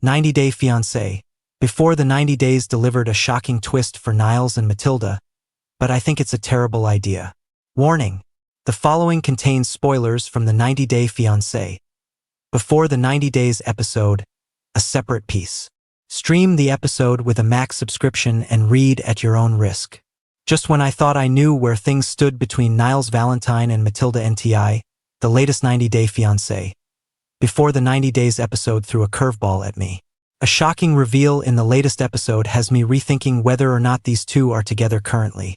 90-Day Fiancé. Before the 90 days delivered a shocking twist for Niles and Matilda, but I think it's a terrible idea. Warning: the following contains spoilers from the 90-Day Fiancé. Before the 90 Days episode, a separate piece. Stream the episode with a Max subscription and read at your own risk. Just when I thought I knew where things stood between Niles Valentine and Matilda NTI, the latest 90-Day Fiancé. Before the 90 Days episode threw a curveball at me. A shocking reveal in the latest episode has me rethinking whether or not these two are together currently.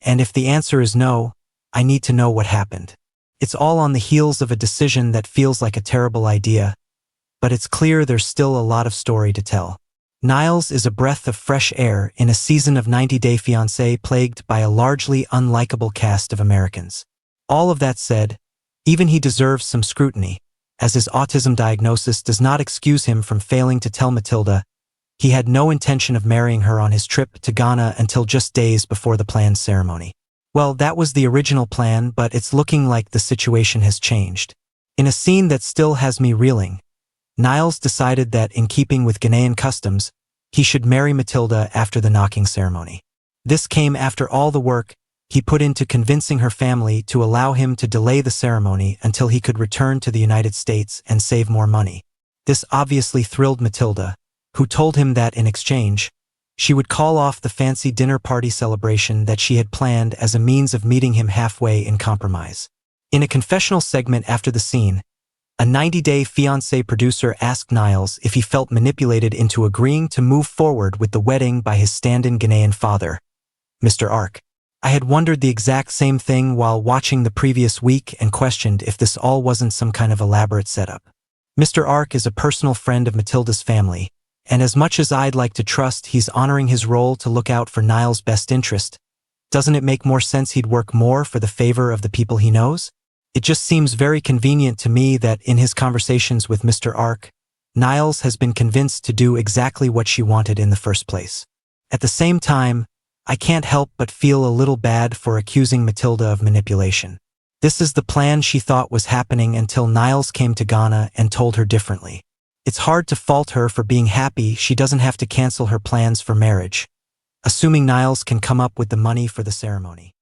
And if the answer is no, I need to know what happened. It's all on the heels of a decision that feels like a terrible idea, but it's clear there's still a lot of story to tell. Niles is a breath of fresh air in a season of 90-Day Fiancé plagued by a largely unlikable cast of Americans. All of that said, even he deserves some scrutiny, as his autism diagnosis does not excuse him from failing to tell Matilda he had no intention of marrying her on his trip to Ghana until just days before the planned ceremony. Well, that was the original plan, but it's looking like the situation has changed. In a scene that still has me reeling, Niles decided that, in keeping with Ghanaian customs, he should marry Matilda after the knocking ceremony. This came after all the work he put into convincing her family to allow him to delay the ceremony until he could return to the United States and save more money. This obviously thrilled Matilda, who told him that in exchange, she would call off the fancy dinner party celebration that she had planned as a means of meeting him halfway in compromise. In a confessional segment after the scene, a 90-Day Fiancé producer asked Niles if he felt manipulated into agreeing to move forward with the wedding by his stand-in Ghanaian father, Mr. Ark. I had wondered the exact same thing while watching the previous week and questioned if this all wasn't some kind of elaborate setup. Mr. Ark is a personal friend of Matilda's family, and as much as I'd like to trust he's honoring his role to look out for Niles' best interest, doesn't it make more sense he'd work more for the favor of the people he knows? It just seems very convenient to me that in his conversations with Mr. Ark, Niles has been convinced to do exactly what she wanted in the first place. At the same time, I can't help but feel a little bad for accusing Matilda of manipulation. This is the plan she thought was happening until Niles came to Ghana and told her differently. It's hard to fault her for being happy she doesn't have to cancel her plans for marriage, assuming Niles can come up with the money for the ceremony.